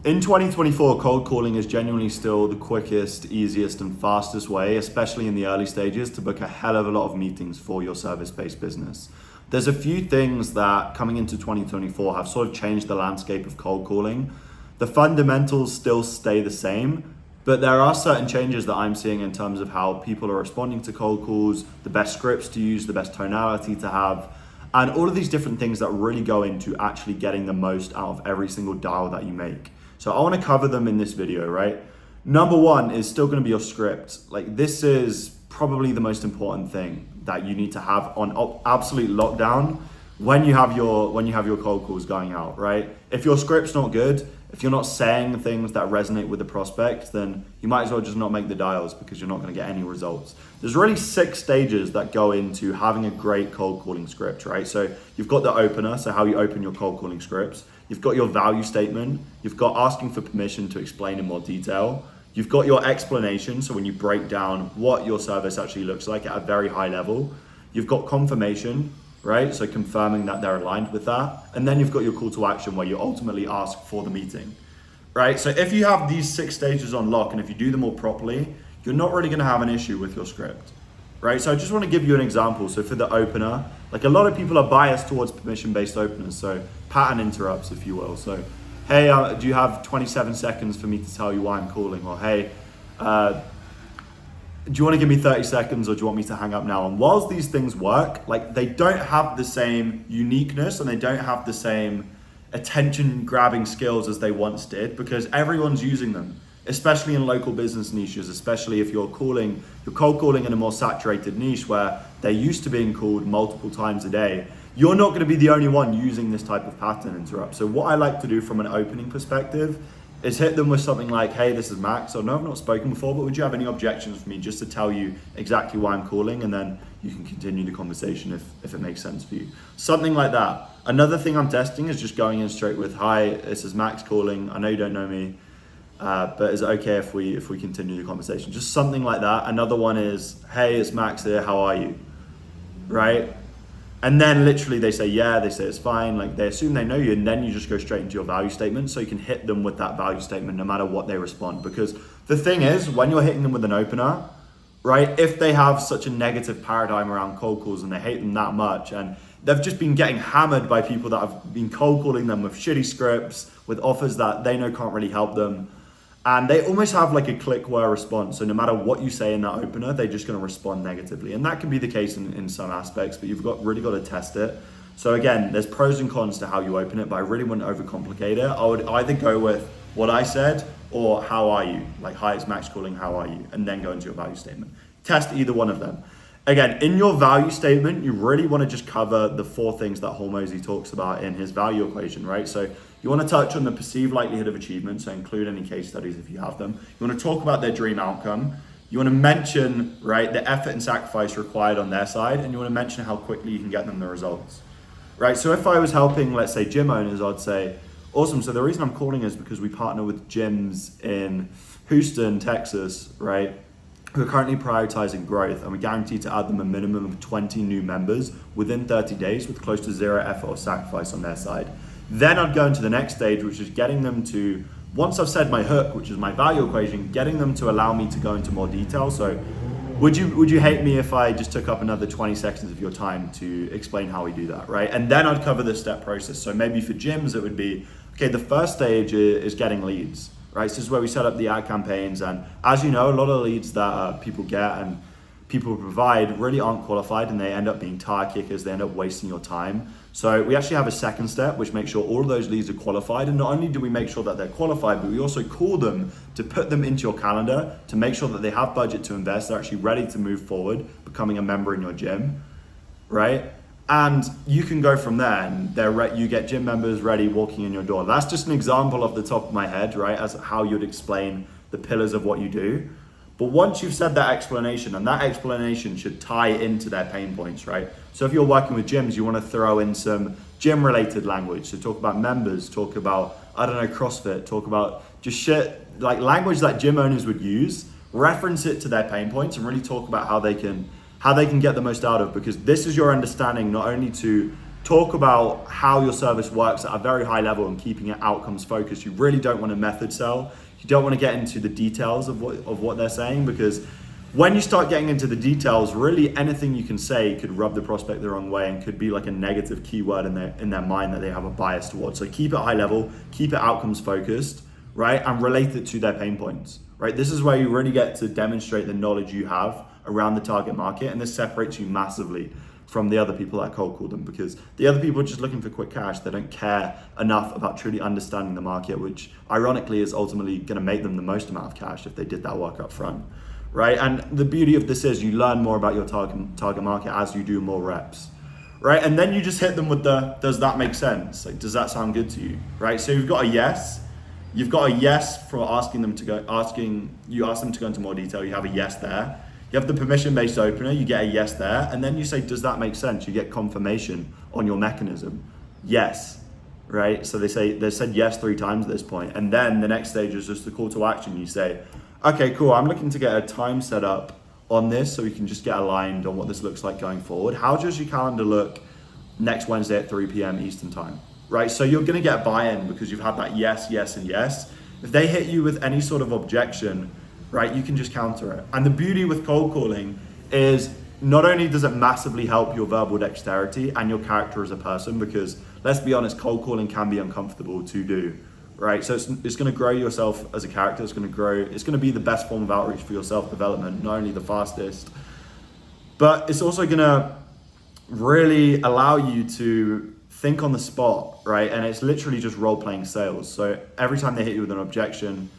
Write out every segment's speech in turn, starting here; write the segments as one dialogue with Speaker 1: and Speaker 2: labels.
Speaker 1: In 2024, cold calling is genuinely still the quickest, easiest, and fastest way, especially in the early stages, to book a hell of a lot of meetings for your service-based business. There's a few things that coming into 2024 have sort of changed the landscape of cold calling. The fundamentals still stay the same, but there are certain changes that I'm seeing in terms of how people are responding to cold calls, the best scripts to use, the best tonality to have, and all of these different things that really go into actually getting the most out of every single dial that you make. So I want to cover them in this video, right? Number one is still going to be your script. Like, this is probably the most important thing that you need to have on absolute lockdown when you have your cold calls going out, right? If your script's not good, if you're not saying things that resonate with the prospect, then you might as well just not make the dials, because you're not going to get any results. There's really 6 stages that go into having a great cold calling script, right? So you've got the opener, so how you open your cold calling scripts. You've got your value statement. You've got asking for permission to explain in more detail. You've got your explanation, so when you break down what your service actually looks like at a very high level. You've got confirmation, right? So confirming that they're aligned with that. And then you've got your call to action, where you ultimately ask for the meeting, right? So if you have these 6 stages on lock, and if you do them all properly, you're not really gonna have an issue with your script, right? So I just wanna give you an example. So for the opener, like, a lot of people are biased towards permission-based openers, so pattern interrupts, if you will. So, hey, do you have 27 seconds for me to tell you why I'm calling? Or, hey, do you want to give me 30 seconds, or do you want me to hang up now? And whilst these things work, like, they don't have the same uniqueness, and they don't have the same attention grabbing skills as they once did, because everyone's using them, especially in local business niches, especially if you're cold calling in a more saturated niche where they're used to being called multiple times a day. You're not going to be the only one using this type of pattern interrupt. So what I like to do from an opening perspective is hit them with something like, hey, this is Max, or no, I've not spoken before, but would you have any objections for me just to tell you exactly why I'm calling? And then you can continue the conversation if it makes sense for you. Something like that. Another thing I'm testing is just going in straight with, hi, this is Max calling. I know you don't know me, but is it okay if we continue the conversation? Just something like that. Another one is, hey, it's Max here, how are you? Right? And then literally they say, yeah, they say it's fine. Like, they assume they know you, and then you just go straight into your value statement, so you can hit them with that value statement no matter what they respond. Because the thing is, when you're hitting them with an opener, right, if they have such a negative paradigm around cold calls and they hate them that much, and they've just been getting hammered by people that have been cold calling them with shitty scripts, with offers that they know can't really help them, and they almost have like a click-wire response. So no matter what you say in that opener, they're just going to respond negatively. And that can be the case in some aspects, but you've really got to test it. So again, there's pros and cons to how you open it, but I really wouldn't overcomplicate it. I would either go with what I said, or how are you? Like, hi, it's Max calling, how are you? And then go into your value statement. Test either one of them. Again, in your value statement, you really want to just cover the 4 things that Hormozy talks about in his value equation, right? So you want to touch on the perceived likelihood of achievement, so include any case studies if you have them. You want to talk about their dream outcome. You want to mention, right, the effort and sacrifice required on their side, and you want to mention how quickly you can get them the results, right? So if I was helping, let's say, gym owners, I'd say, awesome, so the reason I'm calling is because we partner with gyms in Houston, Texas, right, who are currently prioritizing growth, and we guarantee to add them a minimum of 20 new members within 30 days with close to 0 effort or sacrifice on their side. Then I'd go into the next stage, which is getting them to, once I've said my hook, which is my value equation, getting them to allow me to go into more detail. So would you hate me if I just took up another 20 seconds of your time to explain how we do that, right? And then I'd cover the step process. So maybe for gyms, it would be, okay, the first stage is getting leads, right? So this is where we set up the ad campaigns. And as you know, a lot of leads that people get and people provide really aren't qualified, and they end up being tire kickers. They end up wasting your time. So we actually have a second step, which makes sure all of those leads are qualified. And not only do we make sure that they're qualified, but we also call them to put them into your calendar to make sure that they have budget to invest. They're actually ready to move forward, becoming a member in your gym, right? And you can go from there, and you get gym members ready walking in your door. That's just an example off the top of my head, right? As how you'd explain the pillars of what you do. But once you've said that explanation, and that explanation should tie into their pain points, right? So if you're working with gyms, you want to throw in some gym related language. So talk about members, talk about, I don't know, CrossFit, talk about just shit, like language that gym owners would use, reference it to their pain points, and really talk about how they can get the most out of, because this is your understanding not only to talk about how your service works at a very high level and keeping it outcomes focused. You really don't want to method sell. You don't want to get into the details of what they're saying, because when you start getting into the details, really anything you can say could rub the prospect the wrong way and could be like a negative keyword in their mind that they have a bias towards. So keep it high level, keep it outcomes focused, right? And relate it to their pain points, right? This is where you really get to demonstrate the knowledge you have around the target market, and this separates you massively from the other people that cold call them, because the other people are just looking for quick cash. They don't care enough about truly understanding the market, which ironically is ultimately going to make them the most amount of cash if they did that work up front, right? And the beauty of this is you learn more about your target market as you do more reps, right? And then you just hit them with the, does that make sense? Like, does that sound good to you, right? So you've got a yes. You've got a yes for asking them to go, you ask them to go into more detail. You have a yes there. You have the permission-based opener, you get a yes there, and then you say, does that make sense? You get confirmation on your mechanism. Yes, right? So they said yes 3 times at this point, and then the next stage is just the call to action. You say, okay, cool, I'm looking to get a time set up on this so we can just get aligned on what this looks like going forward. How does your calendar look next Wednesday at 3 p.m. Eastern time, right? So you're gonna get buy-in because you've had that yes, yes, and yes. If they hit you with any sort of objection, right, you can just counter it. And the beauty with cold calling is not only does it massively help your verbal dexterity and your character as a person, because let's be honest, cold calling can be uncomfortable to do, right? So it's gonna grow yourself as a character, it's gonna be the best form of outreach for your self-development, not only the fastest, but it's also gonna really allow you to think on the spot, right? And it's literally just role-playing sales. So every time they hit you with an objection,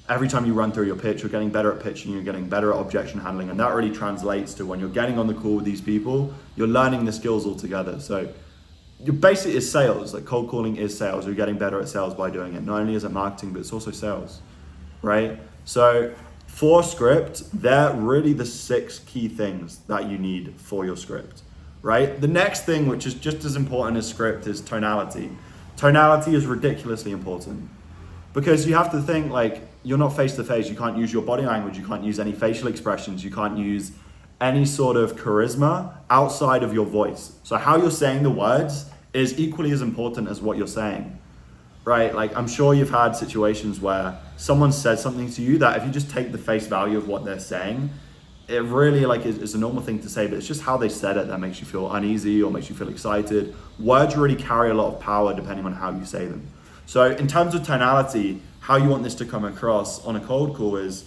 Speaker 1: every time you run through your pitch, you're getting better at pitching, you're getting better at objection handling, and that really translates to when you're getting on the call with these people, you're learning the skills altogether. So you're basically is sales, like cold calling is sales. You're getting better at sales by doing it. Not only is it marketing, but it's also sales, right? So for script, they're really the 6 key things that you need for your script, right? The next thing, which is just as important as script, is tonality. Tonality is ridiculously important because you have to think like, you're not face to face, you can't use your body language, you can't use any facial expressions, you can't use any sort of charisma outside of your voice. So how you're saying the words is equally as important as what you're saying, right? Like I'm sure you've had situations where someone said something to you that if you just take the face value of what they're saying, it really like is a normal thing to say, but it's just how they said it that makes you feel uneasy or makes you feel excited. Words really carry a lot of power depending on how you say them. So in terms of tonality, how you want this to come across on a cold call is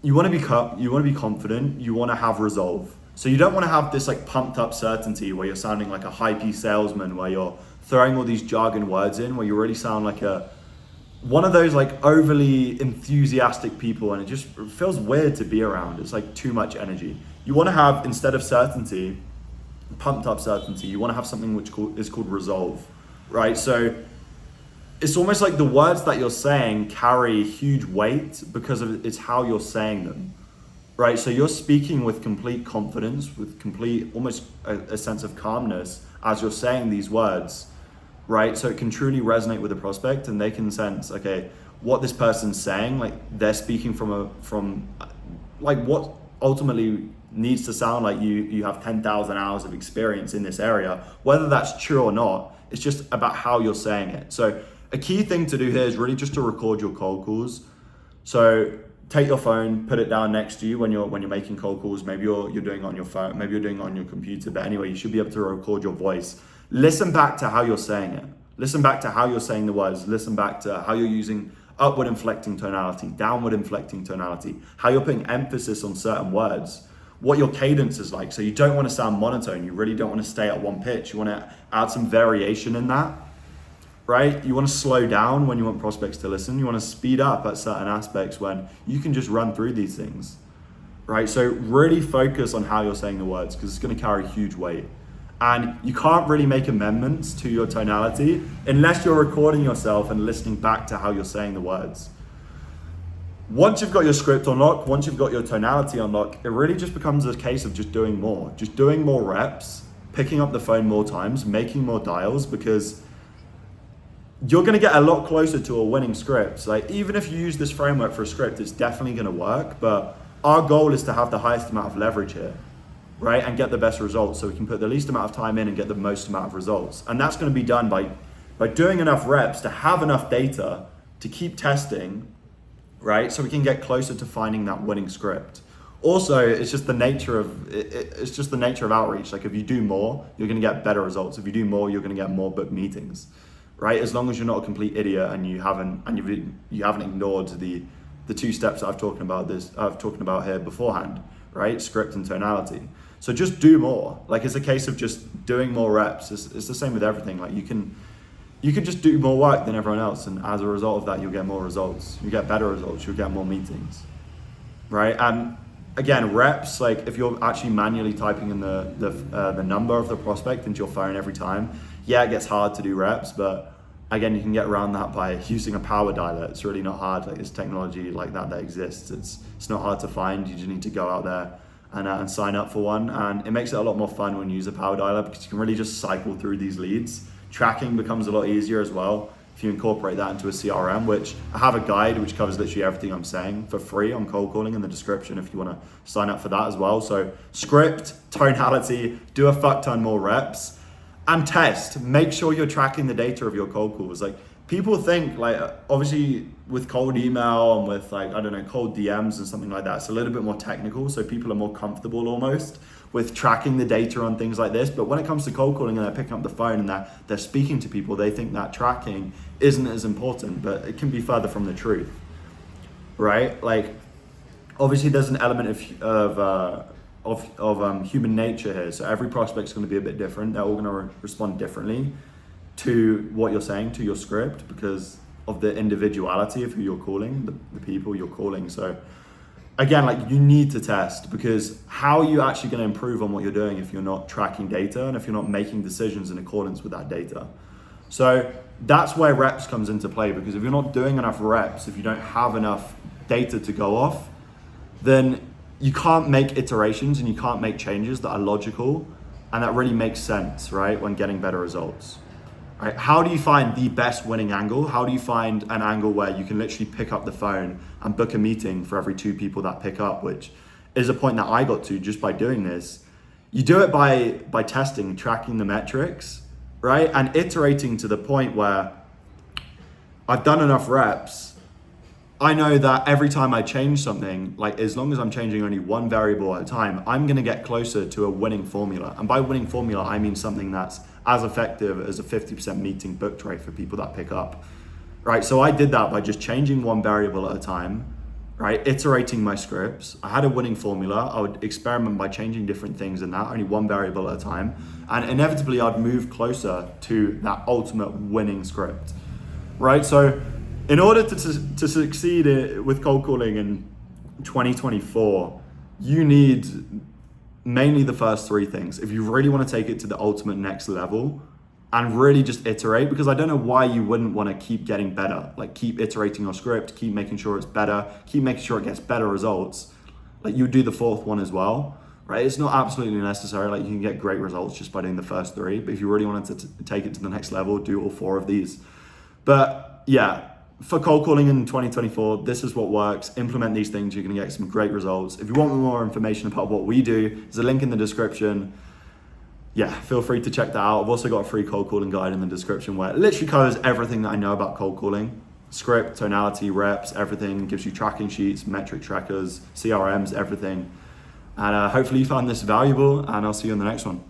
Speaker 1: you want to be confident, you want to have resolve. So you don't want to have this like pumped up certainty where you're sounding like a hypey salesman, where you're throwing all these jargon words in, where you really sound like one of those like overly enthusiastic people, and it just feels weird to be around. It's like too much energy. You want to have, instead of certainty, pumped up certainty, you want to have something which is called resolve, right? So it's almost like the words that you're saying carry huge weight because of it's how you're saying them, right? So you're speaking with complete confidence, with complete, almost a sense of calmness as you're saying these words, right? So it can truly resonate with the prospect, and they can sense, okay, what this person's saying, like they're speaking from like what ultimately needs to sound like you have 10,000 hours of experience in this area. Whether that's true or not, it's just about how you're saying it. So a key thing to do here is really just to record your cold calls. So take your phone, put it down next to you when you're making cold calls. Maybe you're doing it on your phone, maybe you're doing it on your computer, but anyway, you should be able to record your voice. Listen back to how you're saying it. Listen back to how you're saying the words. Listen back to how you're using upward inflecting tonality, downward inflecting tonality, how you're putting emphasis on certain words, what your cadence is like. So you don't want to sound monotone. You really don't want to stay at one pitch. You want to add some variation in that, right? You want to slow down when you want prospects to listen. You want to speed up at certain aspects when you can just run through these things, right? So really focus on how you're saying the words, because it's going to carry huge weight. And you can't really make amendments to your tonality unless you're recording yourself and listening back to how you're saying the words. Once you've got your script on lock, once you've got your tonality on lock, it really just becomes a case of just doing more reps, picking up the phone more times, making more dials, because you're going to get a lot closer to a winning script. Like even if you use this framework for a script, it's definitely going to work, but our goal is to have the highest amount of leverage here, right? And get the best results. So we can put the least amount of time in and get the most amount of results. And that's going to be done by doing enough reps to have enough data to keep testing, right? So we can get closer to finding that winning script. Also, it's just the nature of outreach. Like if you do more, you're going to get better results. If you do more, you're going to get more booked meetings, right? As long as you're not a complete idiot and you haven't ignored the two steps that I've talked about here beforehand, right? Script and tonality. So just do more. Like it's a case of just doing more reps. It's the same with everything. Like you can just do more work than everyone else, and as a result of that, you'll get more results. You get better results. You'll get more meetings, right? And again, reps, like if you're actually manually typing in the number of the prospect into your phone every time, yeah, it gets hard to do reps, but again, you can get around that by using a power dialer. It's really not hard. Like it's technology like that exists. It's not hard to find. You just need to go out there and sign up for one. And it makes it a lot more fun when you use a power dialer because you can really just cycle through these leads. Tracking becomes a lot easier as well if you incorporate that into a CRM, which I have a guide which covers literally everything I'm saying for free on cold calling in the description if you want to sign up for that as well. So script, tonality, do a fuck ton more reps and test. Make sure you're tracking the data of your cold calls. Like people think like, obviously with cold email and with like, I don't know, cold DMs and something like that, it's a little bit more technical. So people are more comfortable almost with tracking the data on things like this. But when it comes to cold calling and they're picking up the phone and they're speaking to people, they think that tracking isn't as important, but it can be further from the truth, right? Like obviously there's an element of human nature here. So every prospect's going to be a bit different. They're all going to respond differently to what you're saying, to your script, because of the individuality of who you're calling, the people you're calling. So again, like you need to test, because how are you actually going to improve on what you're doing if you're not tracking data and if you're not making decisions in accordance with that data? So that's where reps comes into play, because if you're not doing enough reps, if you don't have enough data to go off, then you can't make iterations and you can't make changes that are logical and that really makes sense, right, when getting better results. Right? How do you find the best winning angle? How do you find an angle where you can literally pick up the phone and book a meeting for every 2 people that pick up, which is a point that I got to just by doing this. You do it by testing, tracking the metrics, right? And iterating to the point where I've done enough reps. I know that every time I change something, like as long as I'm changing only one variable at a time, I'm gonna get closer to a winning formula. And by winning formula, I mean something that's as effective as a 50% meeting booked rate for people that pick up, right? So I did that by just changing one variable at a time, right? Iterating my scripts. I had a winning formula. I would experiment by changing different things in that, only one variable at a time. And inevitably I'd move closer to that ultimate winning script, right? So in order to succeed with cold calling in 2024, you need mainly the first 3 things. If you really want to take it to the ultimate next level and really just iterate, because I don't know why you wouldn't want to keep getting better, like keep iterating your script, keep making sure it's better, keep making sure it gets better results. Like you do the 4th one as well, right? It's not absolutely necessary. Like you can get great results just by doing the first 3, but if you really wanted to take it to the next level, do all 4 of these. But yeah, for cold calling in 2024, this is what works. Implement these things, you're gonna get some great results. If you want more information about what we do, there's a link in the description. Yeah, feel free to check that out. I've also got a free cold calling guide in the description where it literally covers everything that I know about cold calling. Script, tonality, reps, everything. Gives you tracking sheets, metric trackers, CRMs, everything. And hopefully you found this valuable, and I'll see you in the next one.